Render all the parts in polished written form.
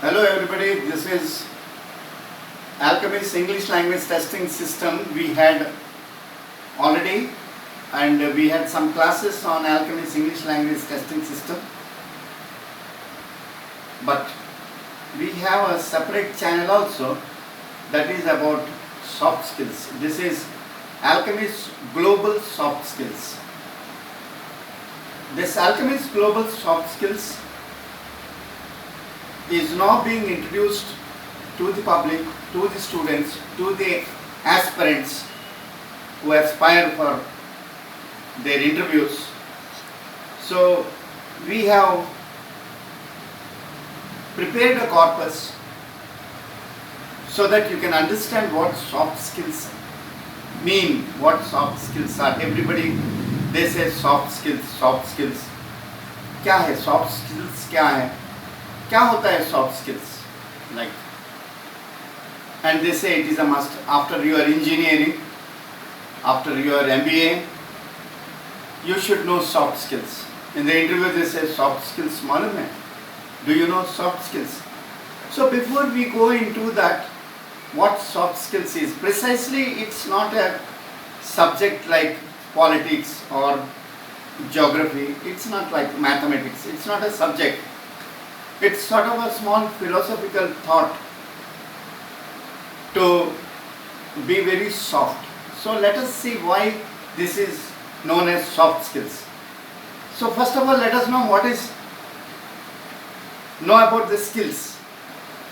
Hello everybody, this is Alchemist English Language Testing System. We had already and we had some classes on Alchemist English Language Testing System. But we have a separate channel also that is about soft skills. This is Alchemist Global Soft Skills. This Alchemist Global Soft Skills is now being introduced to the public, to the students, to the aspirants who aspire for their interviews. So we have prepared a corpus so that you can understand what soft skills mean, what soft skills are. Everybody, they say soft skills, soft skills. क्या है soft skills? क्या है? क्या होता है soft skills? Like, and they say it is a must after your engineering, after your MBA, you should know soft skills. In the interview they say soft skills मालूम है? Do you know soft skills? So before we go into that, what soft skills is, precisely it's not a subject like politics or geography, it's not like mathematics, it's not a subject. It's sort of a small philosophical thought to be very soft. So let us see why this is known as soft skills. So first of all, let us know know about the skills.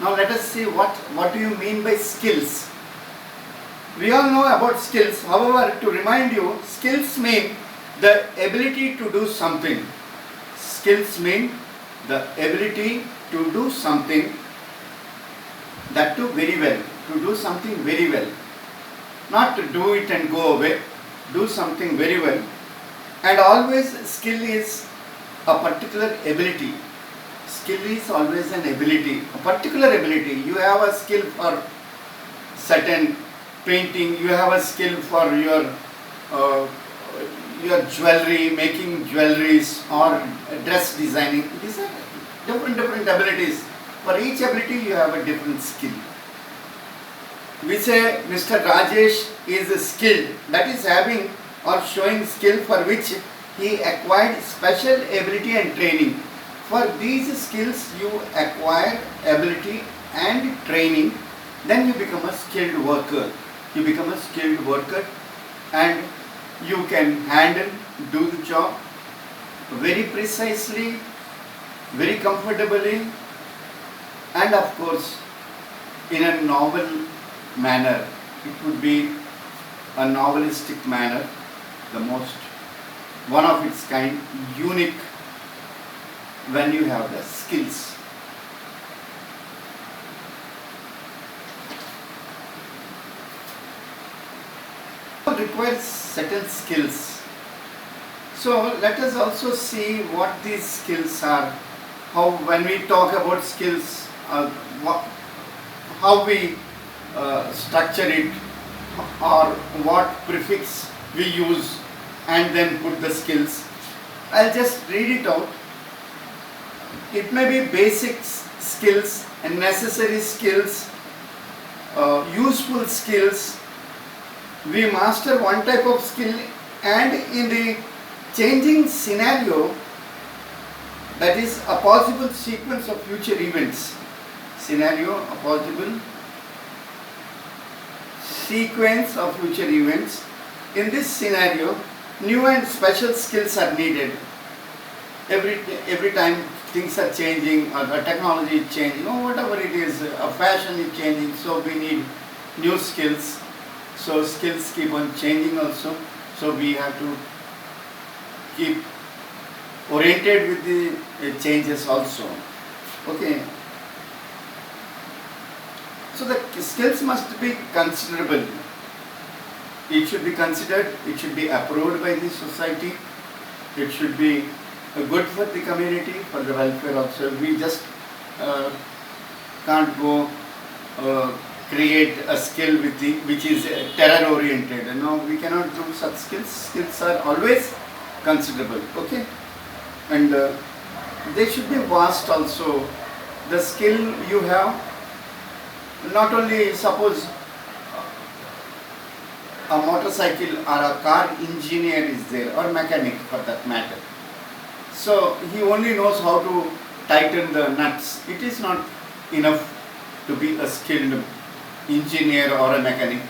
Now let us see what do you mean by skills. We all know about skills. However, to remind you, skills mean the ability to do something. Skills mean the ability to do something, that too very well, to do something very well. Not to do it and go away, do something very well. And always skill is a particular ability. Skill is always an ability, a particular ability. You have a skill for certain painting, you have a skill for your jewelry, making jewelries or dress designing. These are different abilities. For each ability you have a different skill. We say Mr. Rajesh is skilled, that is having or showing skill for which he acquired special ability and training. For these skills you acquire ability and training, then you become a skilled worker. You become a skilled worker and you can handle, do the job very precisely, very comfortably, and of course in a novel manner. It would be a novelistic manner, the most one of its kind, unique, when you have the skills. It requires certain skills. So let us also see what these skills are. How, when we talk about skills, how we structure it, or what prefix we use and then put the skills. I'll just read it out. It may be basic skills and necessary skills, useful skills. We master one type of skill, and in the changing scenario, that is a possible sequence of future events. Scenario, a possible sequence of future events. In this scenario, new and special skills are needed. Every time things are changing, or the technology is changing, or whatever it is, a fashion is changing, so we need new skills. So skills keep on changing also. So we have to keep oriented with the changes also. Okay. So the skills must be considerable. It should be considered, it should be approved by the society, it should be good for the community, for the welfare also. We just can't go create a skill which is terror oriented. No, we cannot do such skills. Skills are always considerable. Okay, and they should be vast also. the skill you have, not only suppose a motorcycle or a car engineer is there, or mechanic for that matter. So he only knows how to tighten the nuts. It is not enough to be a skilled engineer or a mechanic.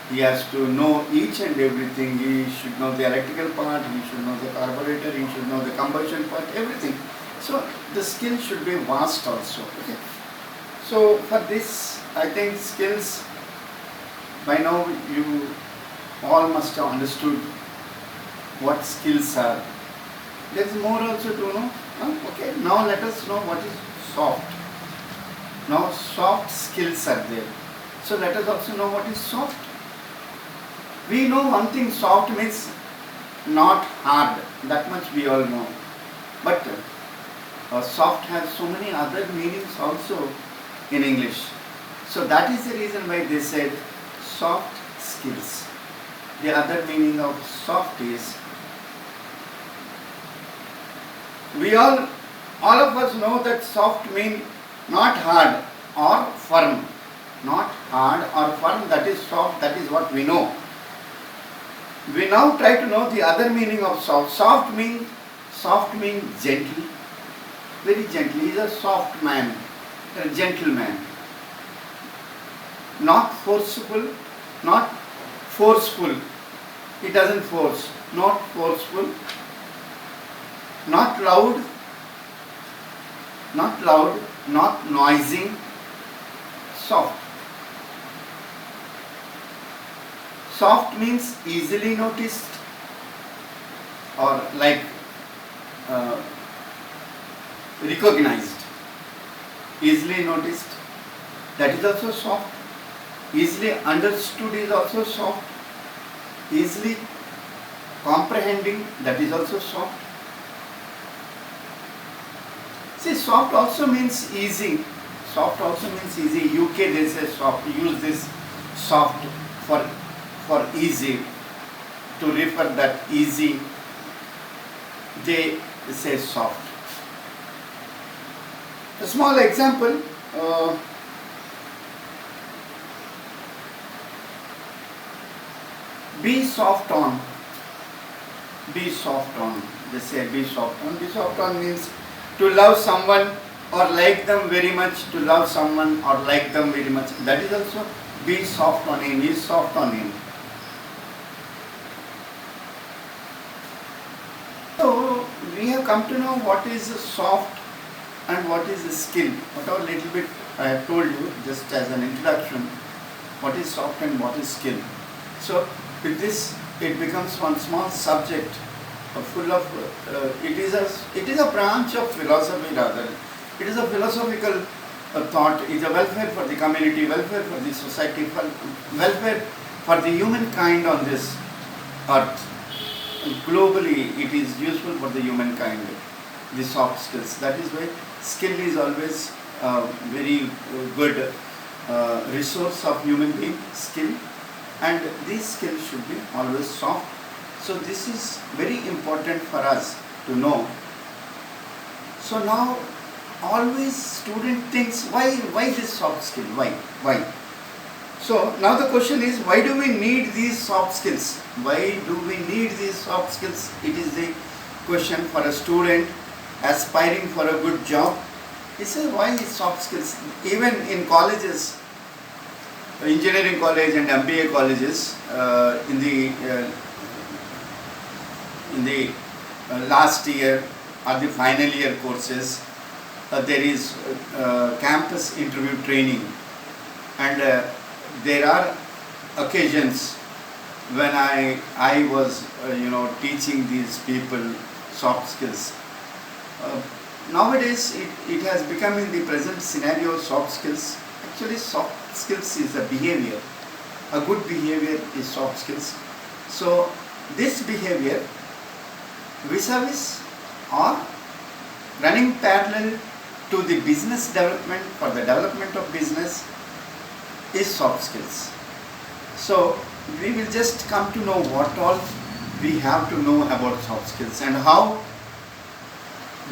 He has to know each and everything. He should know the electrical part, he should know the carburetor, he should know the combustion part, everything. So the skill should be vast also. Okay. So for this, I think skills, by now you all must have understood what skills are. There is more also to know. Okay, now let us know what is soft. Now soft skills are there. So let us also know what is soft. We know one thing, soft means not hard. That much we all know. But soft has so many other meanings also in English. So that is the reason why they said soft skills. The other meaning of soft is, we all of us know that soft means not hard or firm. Not hard or firm, that is soft, that is what we know. We now try to know the other meaning of soft. Soft means gentle, very gentle. He is a soft man, a gentleman. Not forceful, not forceful. He doesn't force. Not forceful. Not loud. Not noisy. Soft. Soft means easily noticed, or like recognized. Easily noticed, that is also soft. Easily understood is also soft. Easily comprehending, that is also soft. See, soft also means easy. Soft also means easy. UK they say soft. Use this soft for easy, to refer that easy. They say soft. A small example. Be soft on. Be soft on. They say be soft on. Be soft on means to love someone or like them very much. To love someone or like them very much. That is also be soft on him. Be soft on him. So we have come to know what is soft and what is skill. Whatever little bit I have told you just as an introduction, what is soft and what is skill. So with this it becomes one small subject full of, it is a branch of philosophy rather. It is a philosophical thought. It is a welfare for the community, welfare for the society, welfare for the humankind on this earth. Globally it is useful for the humankind, the soft skills. That is why skill is always a very good resource of human being, skill, and these skills should be always soft. So this is very important for us to know. So now always student thinks, why this soft skill, why? So now the question is, why do we need these soft skills? Why do we need these soft skills? It is the question for a student aspiring for a good job. He says, why soft skills? Even in colleges, engineering college and MBA colleges, in the last year or the final year courses, there is campus interview training, and there are occasions when I was teaching these people soft skills. Nowadays it has become, in the present scenario, soft skills. Actually soft skills is a behavior. A good behavior is soft skills. So this behavior vis-a-vis or running parallel to the business development, for the development of business, is soft skills. So we will just come to know what all we have to know about soft skills and how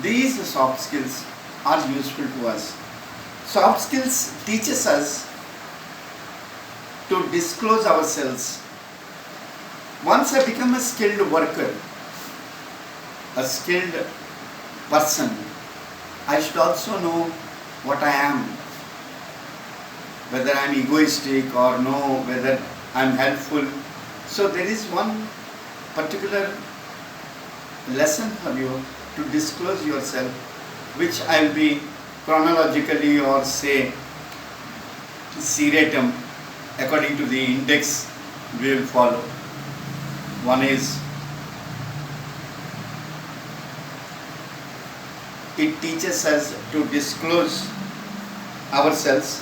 these soft skills are useful to us. Soft skills teaches us to disclose ourselves. Once I become a skilled worker, a skilled person, I should also know what I am, whether I am egoistic or no, whether I am helpful. So there is one particular lesson for you to disclose yourself, which I will be chronologically or say seriatim according to the index we will follow. One is, it teaches us to disclose ourselves.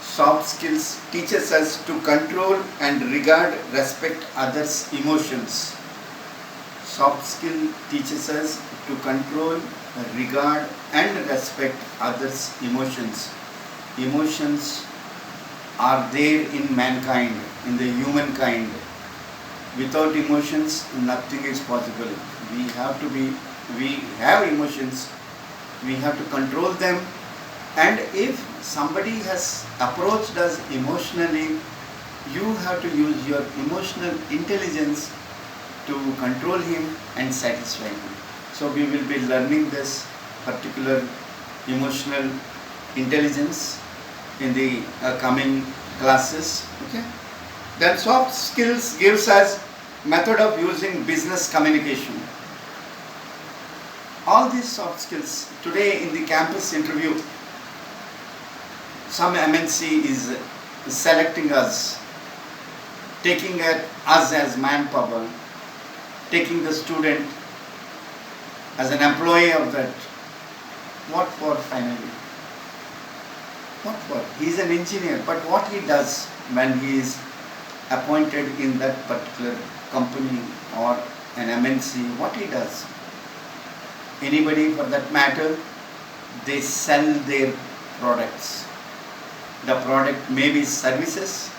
Soft skills teaches us to control and regard, respect others' emotions. Soft skill teaches us to control, regard and respect others' emotions. Emotions are there in mankind, in the humankind. Without emotions, nothing is possible. We have emotions, we have to control them, and if somebody has approached us emotionally, you have to use your emotional intelligence to control him and satisfy him. So we will be learning this particular emotional intelligence in the coming classes. Okay. Then soft skills gives us method of using business communication. All these soft skills today in the campus interview, some MNC is selecting us, taking us as manpower, taking the student as an employee of that. What for finally? What for? He is an engineer, but what he does when he is appointed in that particular company or an MNC, what he does? Anybody for that matter, they sell their products. The product may be services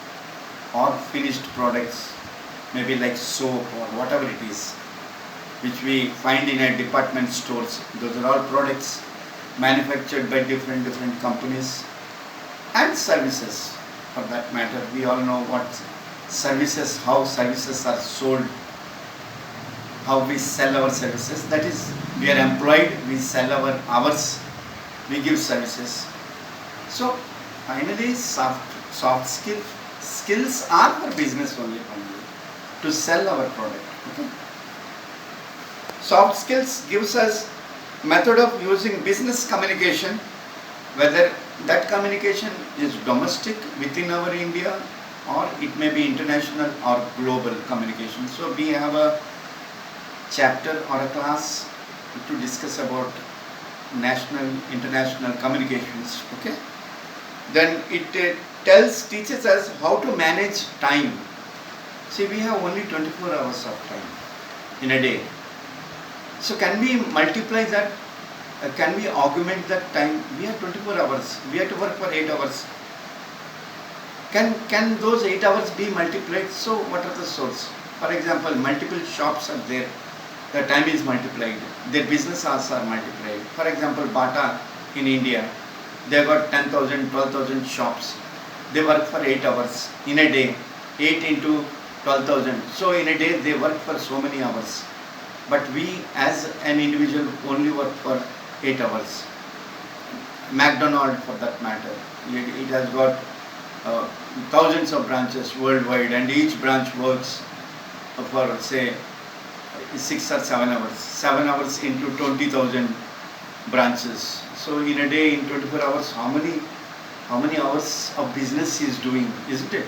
or finished products, maybe like soap or whatever it is, which we find in a department stores. Those are all products manufactured by different companies, and services for that matter. We all know what services, how services are sold, how we sell our services. That is, we are employed, we sell our hours, we give services. So finally, soft skills are for business only, to sell our product. Okay? Soft skills gives us method of using business communication, whether that communication is domestic within our India or it may be international or global communication. So we have a chapter or a class to discuss about national, international communications. Okay. Then it teaches us how to manage time. See, we have only 24 hours of time in a day. So can we multiply that? Can we augment that time? We have 24 hours. We have to work for 8 hours. Can those 8 hours be multiplied? So what are the sources? For example, multiple shops are there. The time is multiplied. Their business hours are multiplied. For example, Bata in India, they got 10,000, 12,000 shops. They work for 8 hours in a day. 8 into 12,000. So in a day they work for so many hours. But we as an individual only work for 8 hours. McDonald's for that matter, it has got thousands of branches worldwide, and each branch works for say 6 or 7 hours. 7 hours into 20,000 branches. So in a day, in 24 hours, how many hours of business he is doing, isn't it?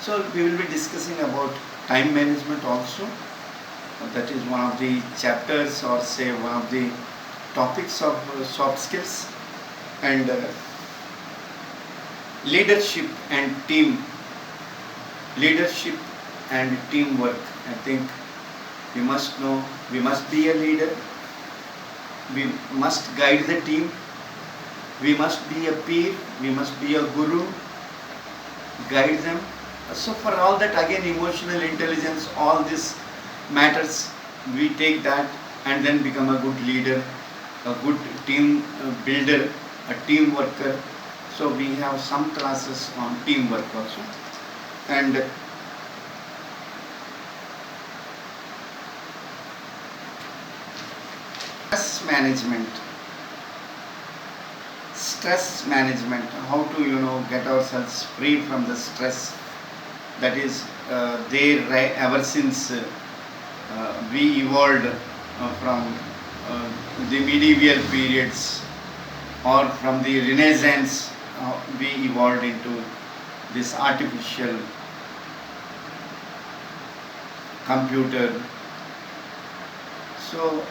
So we will be discussing about time management also. That is one of the chapters, or say one of the topics of soft skills. And leadership and teamwork. I think we must know, we must be a leader, we must guide the team, we must be a peer, we must be a guru, guide them. So for all that, again, emotional intelligence, all these matters, we take that and then become a good leader, a good team builder, a team worker. So we have some classes on teamwork also. And stress management. Stress management, how to get ourselves free from the stress that is there ever since we evolved from the medieval periods, or from the Renaissance, we evolved into this artificial computer. So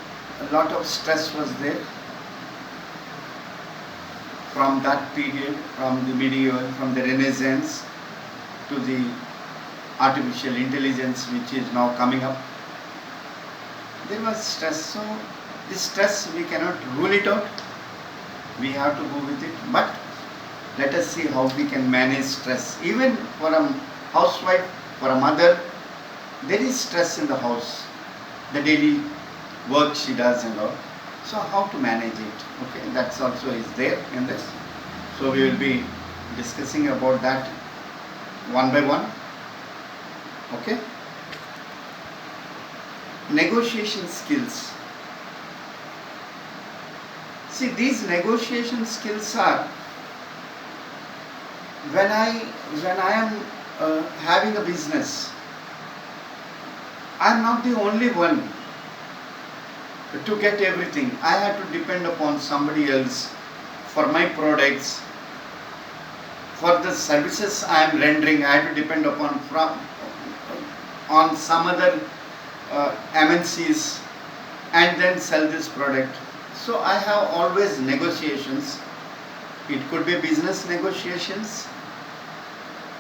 a lot of stress was there from that period, from the medieval, from the Renaissance to the artificial intelligence which is now coming up. There was stress. So this stress, we cannot rule it out. We have to go with it. But let us see how we can manage stress. Even for a housewife, for a mother, there is stress in the house. The daily work she does and all. So how to manage it? Okay, that's also is there in this. So we will be discussing about that one by one. Okay. Negotiation skills. See, these negotiation skills are when I am having a business. I am not the only one to get everything. I have to depend upon somebody else for my products, for the services I am rendering. I have to depend upon on some other MNCs and then sell this product. So I have always negotiations. It could be business negotiations,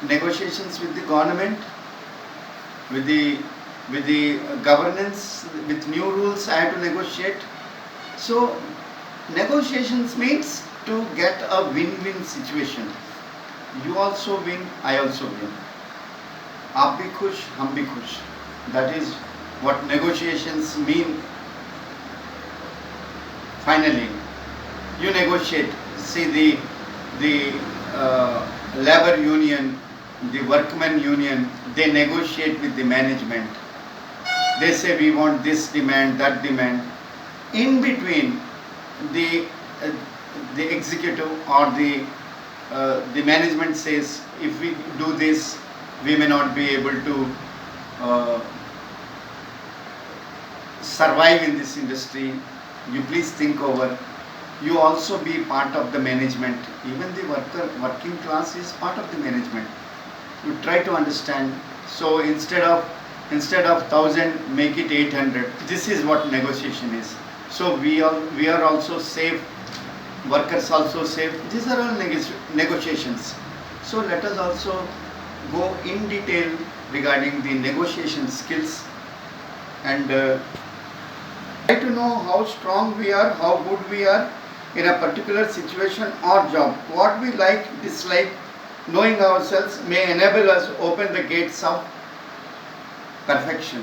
negotiations with the government, with the governance, with new rules I have to negotiate. So negotiations means to get a win-win situation. You also win, I also win. Aap bhi khush, hum bhi khush. That is what negotiations mean. Finally, you negotiate. See, the labor union, the workmen union, they negotiate with the management. They say we want this demand, that demand. In between, the executive or the management says, if we do this, we may not be able to survive in this industry. You please think over. You also be part of the management. Even the working class is part of the management. You try to understand. So instead of 1,000, make it 800. This is what negotiation is. So we are also safe. Workers also safe. These are all negotiations. So let us also go in detail regarding the negotiation skills and try to know how strong we are, how good we are in a particular situation or job. What we like, dislike, knowing ourselves may enable us to open the gates of perfection.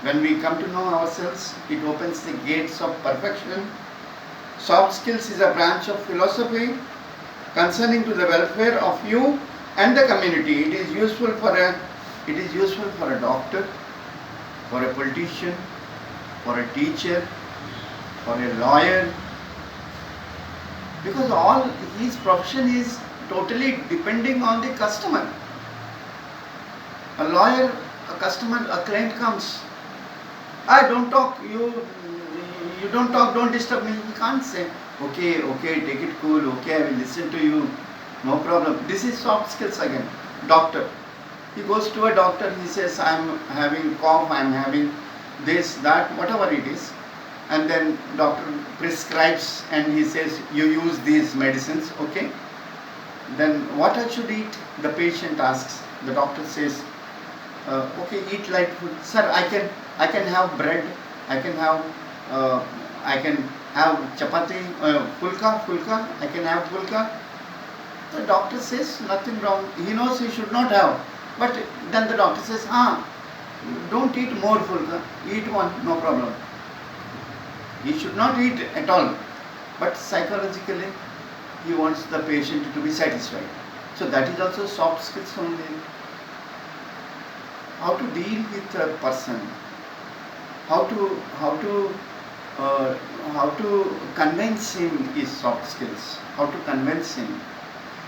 When we come to know ourselves, it opens the gates of perfection. Soft skills is a branch of philosophy concerning to the welfare of you and the community. It is useful for a doctor, for a politician, for a teacher, for a lawyer, because all his profession is totally depending on the customer. A lawyer, a customer, a client comes, I don't talk, you don't talk, don't disturb me. He can't say, okay, take it cool, okay, I will listen to you, no problem. This is soft skills again. Doctor, he goes to a doctor, he says, I am having cough, I am having this, that, whatever it is, and then doctor prescribes and he says, you use these medicines, okay. Then what I should eat? The patient asks. The doctor says, okay, eat light food. Sir, I can have bread, I can have chapati, pulka, I can have pulka. The doctor says nothing wrong. He knows he should not have. But then the doctor says, don't eat more pulka, eat one, no problem. He should not eat at all. but psychologically he wants the patient to be satisfied. So that is also soft skills only. How to deal with a person, how to how to uh, how to convince him is soft skills. How to convince him.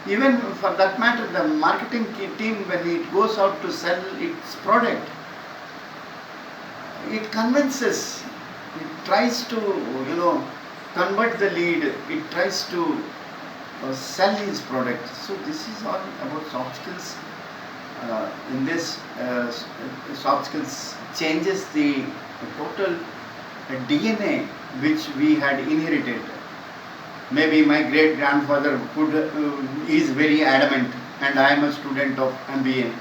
Even for that matter, the marketing team, when it goes out to sell its product, it convinces, it tries to, convert the lead, it tries to sell his product. So this is all about soft skills. In this, soft skills changes the total DNA which we had inherited. Maybe my great grandfather is very adamant, and I am a student of MBA.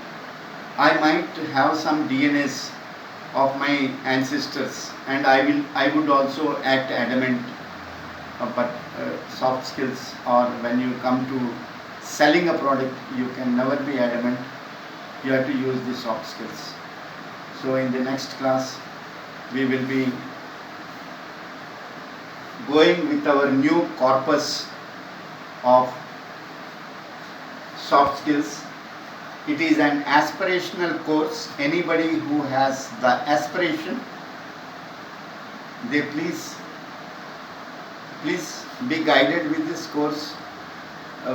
I might have some DNAs of my ancestors, and I would also act adamant. But soft skills, or when you come to selling a product, you can never be adamant. You have to use the soft skills. So in the next class, we will be going with our new corpus of soft skills. It is an aspirational course. Anybody who has the aspiration, they please be guided with this course.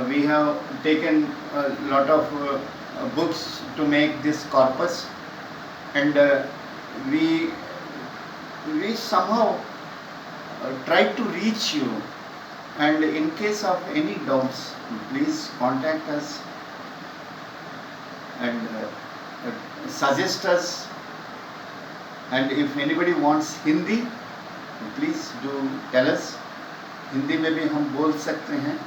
We have taken a lot of books to make this corpus, and we somehow try to reach you, and in case of any doubts, please contact us and suggest us. And if anybody wants Hindi, please do tell us. Hindi में भी हम बोल सकते हैं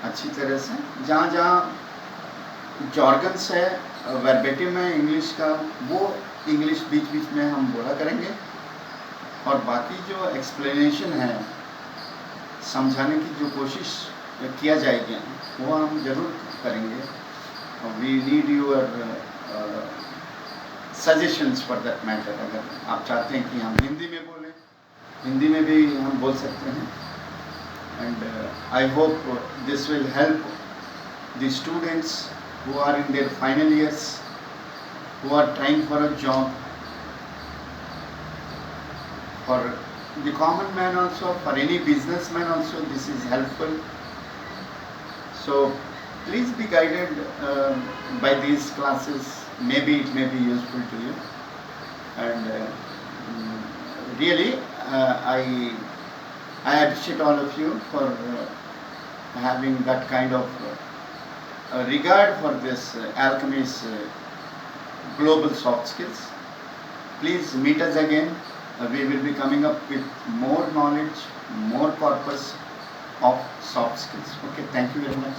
अच्छी तरह से. जहाँ जहाँ जॉर्गन्स है, वर्बेटिम है इंग्लिश का, वो इंग्लिश बीच बीच में हम बोला करेंगे, और बाकी जो एक्सप्लेनेशन है, समझाने की जो कोशिश किया जाएगी, वो हम ज़रूर करेंगे. We need your suggestions for that matter. अगर आप चाहते हैं कि हम हिंदी में बोलें, हिंदी में भी हम बोल सकते हैं. And I hope this will help the students who are in their final years, who are trying for a job, for the common man also, for any businessman also. This is helpful. So please be guided by these classes. Maybe it may be useful to you. And really, I appreciate all of you for having that kind of regard for this Alchemy's global soft skills. Please meet us again. We will be coming up with more knowledge, more corpus of soft skills. Okay, thank you very much.